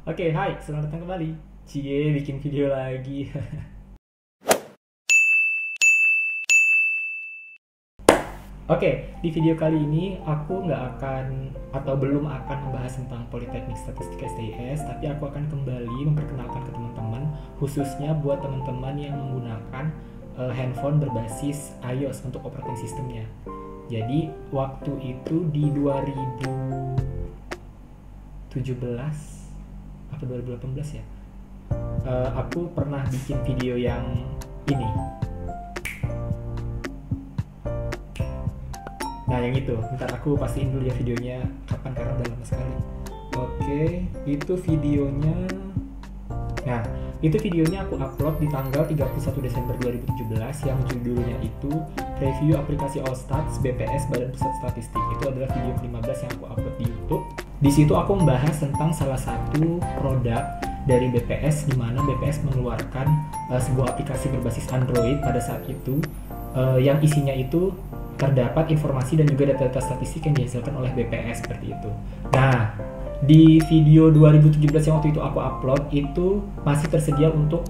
Oke, hai, selamat datang kembali. Cie, bikin video lagi. Oke, di video kali ini aku nggak akan atau belum akan membahas tentang Politeknik Statistik STIS, tapi aku akan kembali memperkenalkan ke teman-teman, khususnya buat teman-teman yang menggunakan handphone berbasis iOS untuk operating sistemnya. Jadi waktu itu di 2017 atau 2018 ya, aku pernah bikin video yang ini. Nah yang itu, ntar aku pastiin dulu ya videonya kapan karena udah lama sekali. Oke, itu videonya. Nah, itu videonya aku upload di tanggal 31 Desember 2017 yang judulnya itu Review Aplikasi Allstats BPS Badan Pusat Statistik. Itu adalah video ke-15 yang aku upload di YouTube. Di situ aku membahas tentang salah satu produk dari BPS, di mana BPS mengeluarkan sebuah aplikasi berbasis Android pada saat itu, yang isinya itu terdapat informasi dan juga data-data statistik yang dihasilkan oleh BPS seperti itu. Nah, di video 2017 yang waktu itu aku upload itu masih tersedia untuk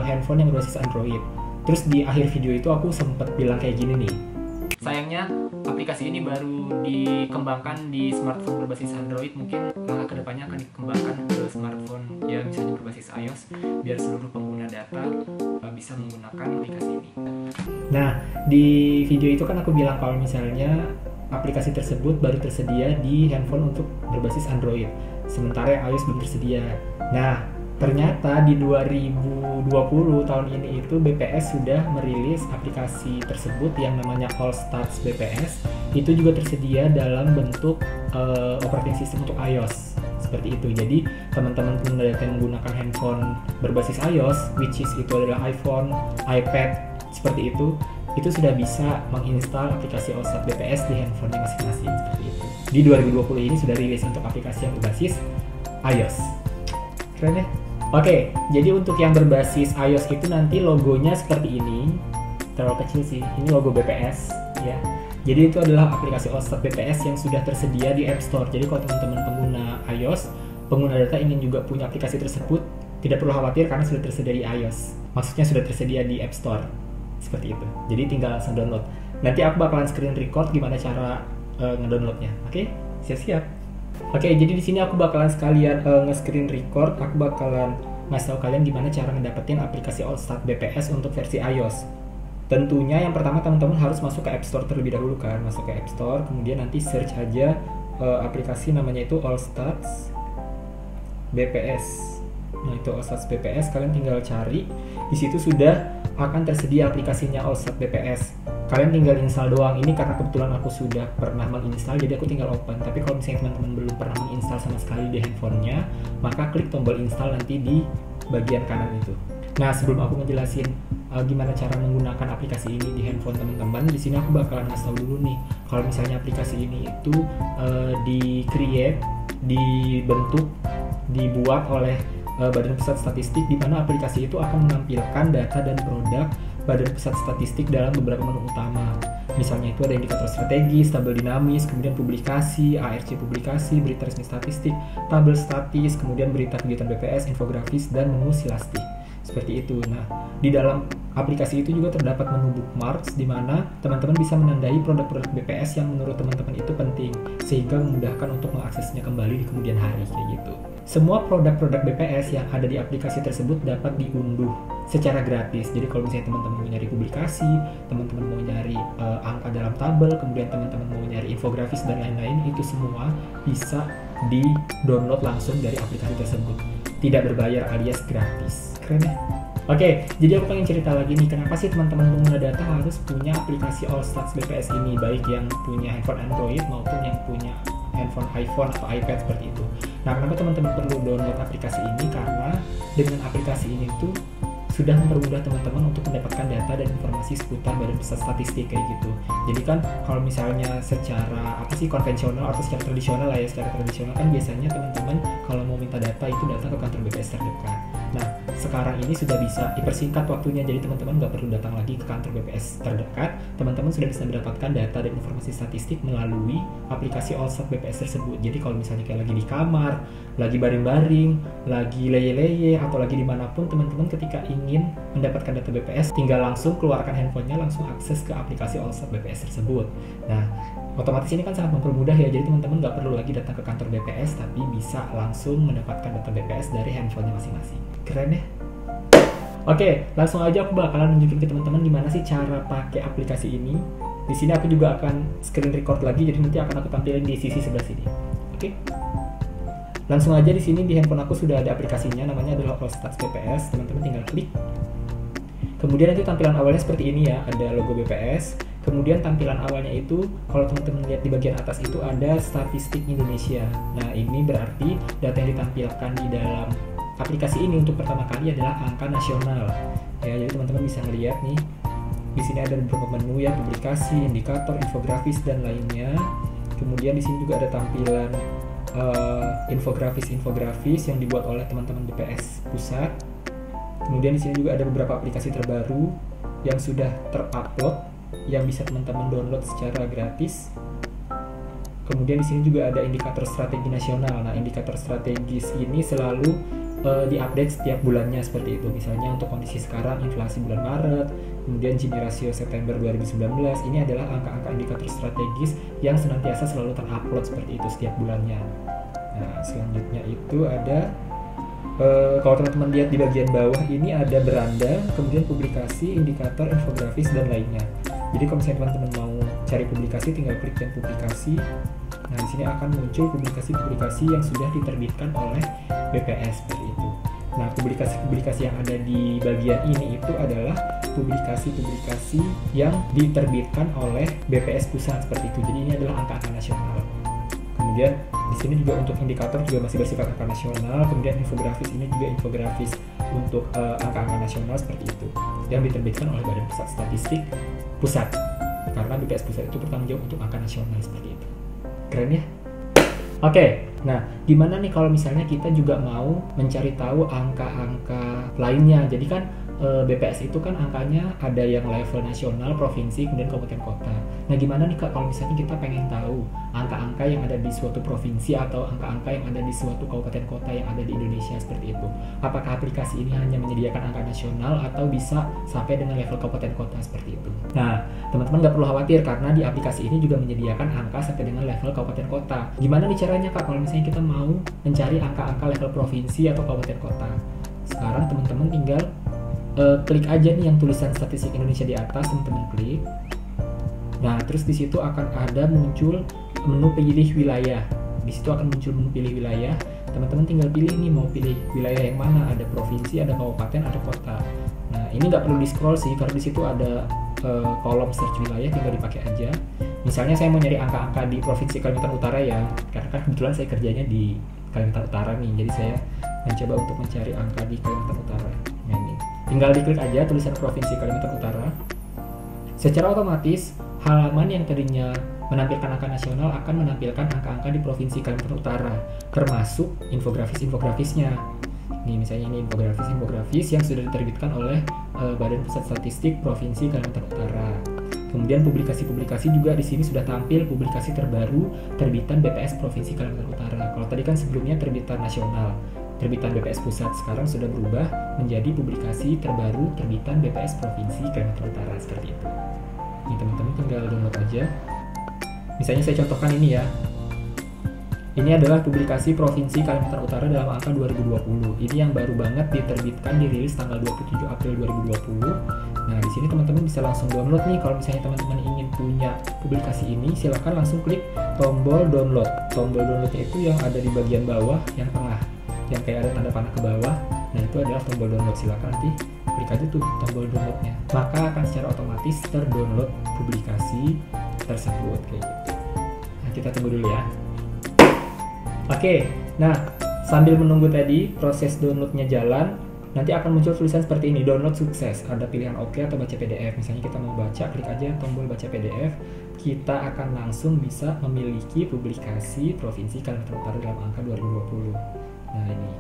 handphone yang berbasis Android. Terus di akhir video itu aku sempat bilang kayak gini nih. Sayangnya aplikasi ini baru dikembangkan di smartphone berbasis Android. Mungkin langkah kedepannya akan dikembangkan ke smartphone ya misalnya berbasis iOS biar seluruh pengguna data bisa menggunakan aplikasi ini. Nah, di video itu kan aku bilang kalau misalnya aplikasi tersebut baru tersedia di handphone untuk berbasis Android, sementara iOS belum tersedia. Nah, ternyata di 2020 tahun ini itu BPS sudah merilis aplikasi tersebut yang namanya Allstats BPS. Itu juga tersedia dalam bentuk operating system untuk iOS. Seperti itu. Jadi teman-teman pengguna data yang menggunakan handphone berbasis iOS, which is itu adalah iPhone, iPad, seperti itu sudah bisa menginstal aplikasi Allstats BPS di handphonenya masing-masing seperti itu. Di 2020 ini sudah rilis untuk aplikasi yang berbasis iOS. Keren ya? Oke, jadi untuk yang berbasis iOS itu nanti logonya seperti ini. Terlalu kecil sih. Ini logo BPS ya. Jadi itu adalah aplikasi Allstats BPS yang sudah tersedia di App Store. Jadi kalau teman-teman pengguna iOS, pengguna data ingin juga punya aplikasi tersebut, tidak perlu khawatir karena sudah tersedia di iOS. Maksudnya sudah tersedia di App Store. Seperti itu. Jadi tinggal langsung download. Nanti aku bakalan screen record gimana cara ngedownloadnya. Oke? Siap-siap. Oke, jadi di sini aku bakalan sekalian nge-screen record. Aku bakalan ngasih tahu kalian gimana cara ngedapetin aplikasi Allstats BPS untuk versi iOS. Tentunya yang pertama teman-teman harus masuk ke App Store terlebih dahulu kan. Masuk ke App Store, kemudian nanti search aja aplikasi namanya itu Allstats BPS. Nah, itu Allstats BPS, kalian tinggal cari. Di situ sudah akan tersedia aplikasinya Allstats BPS. Kalian tinggal install doang. Ini karena kebetulan aku sudah pernah menginstal, jadi aku tinggal open. Tapi kalau misalnya teman-teman belum pernah menginstal sama sekali di handphonenya, maka klik tombol install nanti di bagian kanan itu. Nah, sebelum aku ngejelasin gimana cara menggunakan aplikasi ini di handphone teman-teman, di sini aku bakalan ngasih tahu dulu nih, kalau misalnya aplikasi ini itu di-create, dibentuk, dibuat oleh Badan Pusat Statistik, di mana aplikasi itu akan menampilkan data dan produk Badan Pusat Statistik dalam beberapa menu utama. Misalnya itu ada indikator strategis, tabel dinamis, kemudian publikasi, ARC publikasi, berita resmi statistik, tabel statis, kemudian berita kegiatan BPS, infografis, dan menu silastik. Seperti itu. Nah, di dalam aplikasi itu juga terdapat menu bookmarks, di mana teman-teman bisa menandai produk-produk BPS yang menurut teman-teman itu penting, sehingga memudahkan untuk mengaksesnya kembali di kemudian hari, kayak gitu. Semua produk-produk BPS yang ada di aplikasi tersebut dapat diunduh secara gratis. Jadi kalau misalnya teman-teman mau nyari publikasi, teman-teman mau nyari angka dalam tabel, kemudian teman-teman mau nyari infografis dan lain-lain, itu semua bisa di-download langsung dari aplikasi tersebut. Tidak berbayar alias gratis. Keren ya? Oke, jadi aku pengen cerita lagi nih, kenapa sih teman-teman pengguna data harus punya aplikasi Allstats BPS ini, baik yang punya handphone Android maupun yang punya handphone iPhone atau iPad seperti itu. Nah, kenapa teman-teman perlu download aplikasi ini? Karena dengan aplikasi ini tuh sudah mempermudah teman-teman untuk mendapatkan data dan informasi seputar Badan Pusat Statistik kayak gitu. Jadi kan kalau misalnya secara konvensional atau secara tradisional lah ya, secara tradisional kan biasanya teman-teman kalau mau minta data itu datang ke kantor BPS terdekat. Nah, sekarang ini sudah bisa dipersingkat waktunya, jadi teman-teman nggak perlu datang lagi ke kantor BPS terdekat. Teman-teman sudah bisa mendapatkan data dan informasi statistik melalui aplikasi Allstat BPS tersebut. Jadi kalau misalnya kayak lagi di kamar, lagi baring-baring, lagi leye-leye, atau lagi dimanapun, teman-teman ketika ingin mendapatkan data BPS, tinggal langsung keluarkan handphonenya, langsung akses ke aplikasi Allstat BPS tersebut. Nah, otomatis ini kan sangat mempermudah ya, jadi teman-teman nggak perlu lagi datang ke kantor BPS, tapi bisa langsung mendapatkan data BPS dari handphonenya masing-masing. Keren ya? Oke, langsung aja aku bakalan nunjukin ke teman-teman gimana sih cara pakai aplikasi ini. Di sini aku juga akan screen record lagi, jadi nanti akan aku tampilin di sisi sebelah sini. Oke? Langsung aja di sini di handphone aku sudah ada aplikasinya, namanya adalah Allstat BPS. Teman-teman tinggal klik. Kemudian nanti tampilan awalnya seperti ini ya, ada logo BPS. Kemudian tampilan awalnya itu, kalau teman-teman lihat di bagian atas itu ada statistik Indonesia. Nah, ini berarti data yang ditampilkan di dalam aplikasi ini untuk pertama kali adalah angka nasional. Ya, jadi teman-teman bisa ngelihat nih. Di sini ada beberapa menu ya, publikasi, indikator, infografis dan lainnya. Kemudian di sini juga ada tampilan infografis yang dibuat oleh teman-teman BPS pusat. Kemudian di sini juga ada beberapa aplikasi terbaru yang sudah terupload yang bisa teman-teman download secara gratis. Kemudian di sini juga ada indikator strategi nasional. Nah, indikator strategis ini selalu diupdate setiap bulannya seperti itu. Misalnya untuk kondisi sekarang inflasi bulan Maret, kemudian Gini rasio September 2019, ini adalah angka-angka indikator strategis yang senantiasa selalu terupload seperti itu setiap bulannya. Nah, selanjutnya itu ada kalau teman-teman lihat di bagian bawah ini ada beranda, kemudian publikasi, indikator, infografis dan lainnya. Jadi kalau misalnya teman-teman mau cari publikasi, tinggal klik yang publikasi. Nah, di sini akan muncul publikasi-publikasi yang sudah diterbitkan oleh BPS seperti itu. Nah, publikasi-publikasi yang ada di bagian ini itu adalah publikasi-publikasi yang diterbitkan oleh BPS pusat seperti itu. Jadi ini adalah angka-angka nasional. Kemudian di sini juga untuk indikator juga masih bersifat angka nasional. Kemudian infografis ini juga infografis untuk angka-angka nasional seperti itu yang diterbitkan oleh Badan Pusat Statistik Pusat. Karena BPS pusat itu bertanggung jawab untuk angka nasional seperti itu. Keren ya? Oke, nah gimana nih kalau misalnya kita juga mau mencari tahu angka-angka lainnya? Jadi kan BPS itu kan angkanya ada yang level nasional, provinsi, kemudian kabupaten kota. Nah gimana nih Kak kalau misalnya kita pengen tahu angka-angka yang ada di suatu provinsi atau angka-angka yang ada di suatu kabupaten kota yang ada di Indonesia seperti itu? Apakah aplikasi ini hanya menyediakan angka nasional atau bisa sampai dengan level kabupaten kota seperti itu? Nah, teman-teman nggak perlu khawatir karena di aplikasi ini juga menyediakan angka sampai dengan level kabupaten kota. Gimana nih caranya Kak kalau misalnya kita mau mencari angka-angka level provinsi atau kabupaten kota? Sekarang teman-teman tinggal klik aja nih yang tulisan statistik Indonesia di atas, teman-teman klik. Nah, terus di situ akan ada muncul menu pilih wilayah. Di situ akan muncul menu pilih wilayah. Teman-teman tinggal pilih nih mau pilih wilayah yang mana, ada provinsi, ada kabupaten, ada kota. Nah, ini nggak perlu di scroll sih karena di situ ada kolom search wilayah, tinggal dipakai aja. Misalnya saya mau nyari angka-angka di provinsi Kalimantan Utara ya, karena kan kebetulan saya kerjanya di Kalimantan Utara nih, jadi saya mencoba untuk mencari angka di Kalimantan Utara. Nah, ini tinggal diklik aja tulisan provinsi Kalimantan Utara. Secara otomatis halaman yang tadinya menampilkan angka nasional akan menampilkan angka-angka di provinsi Kalimantan Utara, termasuk infografis-infografisnya. Nih misalnya ini infografis yang sudah diterbitkan oleh Badan Pusat Statistik Provinsi Kalimantan Utara. Kemudian publikasi-publikasi juga di sini sudah tampil publikasi terbaru terbitan BPS Provinsi Kalimantan Utara. Kalau tadi kan sebelumnya terbitan nasional, terbitan BPS pusat, sekarang sudah berubah menjadi publikasi terbaru terbitan BPS Provinsi Kalimantan Utara seperti itu. Ini teman-teman tinggal download aja. Misalnya saya contohkan ini ya. Ini adalah publikasi Provinsi Kalimantan Utara dalam angka 2020. Ini yang baru banget diterbitkan, dirilis tanggal 27 April 2020. Nah, di sini teman-teman bisa langsung download nih. Kalau misalnya teman-teman ingin punya publikasi ini, silakan langsung klik tombol download. Tombol downloadnya itu yang ada di bagian bawah, yang tengah, yang kayak ada tanda panah ke bawah. Nah, itu adalah tombol download. Silakan nanti klik aja tuh tombol downloadnya. Maka akan secara otomatis terdownload publikasi tersebut kayak gitu. Nah, kita tunggu dulu ya. Oke, nah sambil menunggu tadi proses downloadnya jalan, nanti akan muncul tulisan seperti ini, download sukses. Ada pilihan oke atau baca PDF. Misalnya kita mau baca, klik aja tombol baca PDF. Kita akan langsung bisa memiliki publikasi Provinsi Kalimantan Utara dalam angka 2020. Nah ini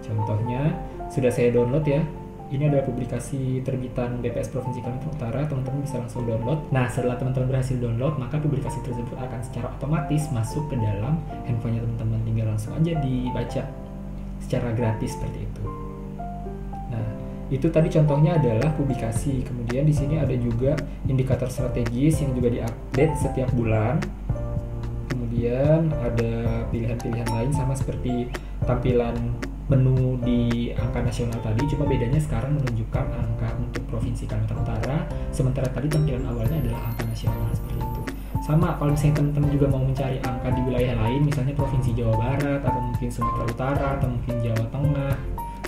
contohnya, sudah saya download ya. Ini adalah publikasi terbitan BPS Provinsi Kalimantan Utara, teman-teman bisa langsung download. Nah, setelah teman-teman berhasil download, maka publikasi tersebut akan secara otomatis masuk ke dalam handphonenya teman-teman. Tinggal langsung aja dibaca secara gratis seperti itu. Nah, itu tadi contohnya adalah publikasi. Kemudian di sini ada juga indikator strategis yang juga diupdate setiap bulan. Kemudian ada pilihan-pilihan lain sama seperti tampilan menu di angka nasional tadi, cuma bedanya sekarang menunjukkan angka untuk Provinsi Kalimantan Utara, sementara tadi tampilan awalnya adalah angka nasional seperti itu. Sama kalau misalnya teman-teman juga mau mencari angka di wilayah lain, misalnya Provinsi Jawa Barat, atau mungkin Sumatera Utara, atau mungkin Jawa Tengah,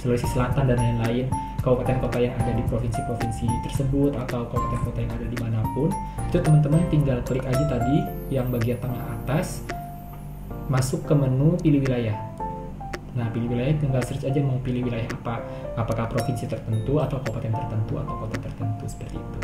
Sulawesi Selatan, dan lain-lain, kabupaten-kota yang ada di provinsi-provinsi tersebut, atau kabupaten-kota yang ada dimanapun, itu teman-teman tinggal klik aja tadi yang bagian tengah atas, masuk ke menu pilih wilayah. Nah, pilih wilayah tinggal search aja mau pilih wilayah apa, apakah provinsi tertentu atau kabupaten tertentu atau kota tertentu seperti itu.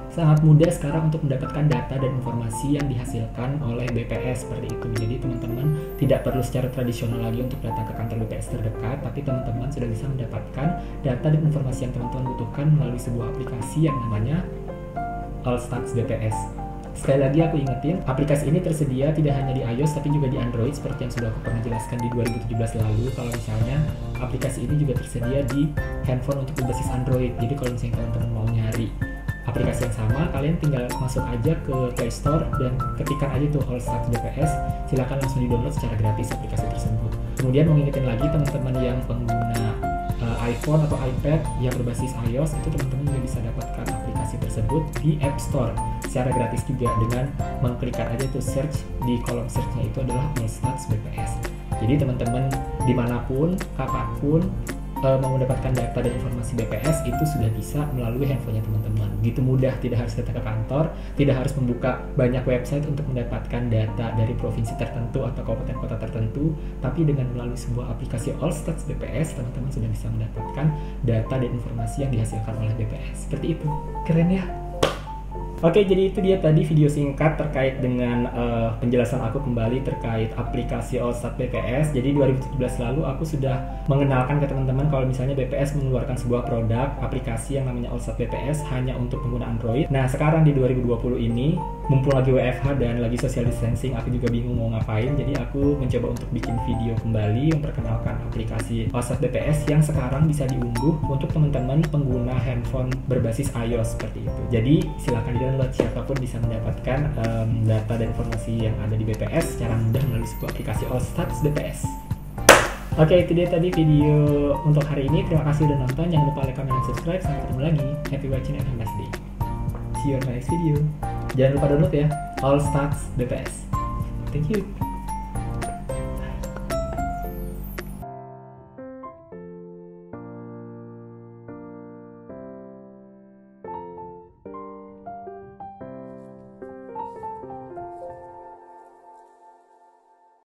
Sangat mudah sekarang untuk mendapatkan data dan informasi yang dihasilkan oleh BPS seperti itu. Jadi teman-teman tidak perlu secara tradisional lagi untuk datang ke kantor BPS terdekat, tapi teman-teman sudah bisa mendapatkan data dan informasi yang teman-teman butuhkan melalui sebuah aplikasi yang namanya AllStats BPS. Sekali lagi aku ingetin, aplikasi ini tersedia tidak hanya di iOS tapi juga di Android seperti yang sudah aku pernah jelaskan di 2017 lalu. Kalau misalnya aplikasi ini juga tersedia di handphone untuk berbasis Android. Jadi kalau misalnya teman-teman mau nyari aplikasi yang sama, kalian tinggal masuk aja ke Play Store dan ketikkan aja tuh AllStats BPS. Silakan langsung di-download secara gratis aplikasi tersebut. Kemudian mau ngingetin lagi teman-teman yang pengguna iPhone atau iPad yang berbasis iOS, itu teman-teman juga bisa dapatkan aplikasi tersebut di App Store secara gratis juga dengan mengklikkan aja tuh search di kolom search-nya itu adalah AllStats BPS. Jadi teman-teman dimanapun, kapanpun mau mendapatkan data dan informasi BPS itu sudah bisa melalui handphonenya teman-teman. Gitu mudah, tidak harus datang ke kantor, tidak harus membuka banyak website untuk mendapatkan data dari provinsi tertentu atau kabupaten kota tertentu, tapi dengan melalui sebuah aplikasi AllStats BPS, teman-teman sudah bisa mendapatkan data dan informasi yang dihasilkan oleh BPS. Seperti itu. Keren ya? Oke, jadi itu dia tadi video singkat terkait dengan penjelasan aku kembali terkait aplikasi AllStats BPS. Jadi 2017 lalu aku sudah mengenalkan ke teman-teman kalau misalnya BPS mengeluarkan sebuah produk aplikasi yang namanya AllStats BPS hanya untuk pengguna Android. Nah, sekarang di 2020 ini, mumpung lagi WFH dan lagi social distancing, aku juga bingung mau ngapain. Jadi aku mencoba untuk bikin video kembali memperkenalkan aplikasi AllStats BPS yang sekarang bisa diunduh untuk teman-teman pengguna handphone berbasis iOS seperti itu. Jadi silakan di download, siapapun bisa mendapatkan data dan informasi yang ada di BPS secara mudah melalui sebuah aplikasi AllStats BPS. Oke, itu dia tadi video untuk hari ini. Terima kasih udah nonton. Jangan lupa like, comment, dan subscribe. Sampai ketemu lagi. Happy watching and have a nice day. See you on my next video. Jangan lupa download ya, AllStats BPS. Thank you.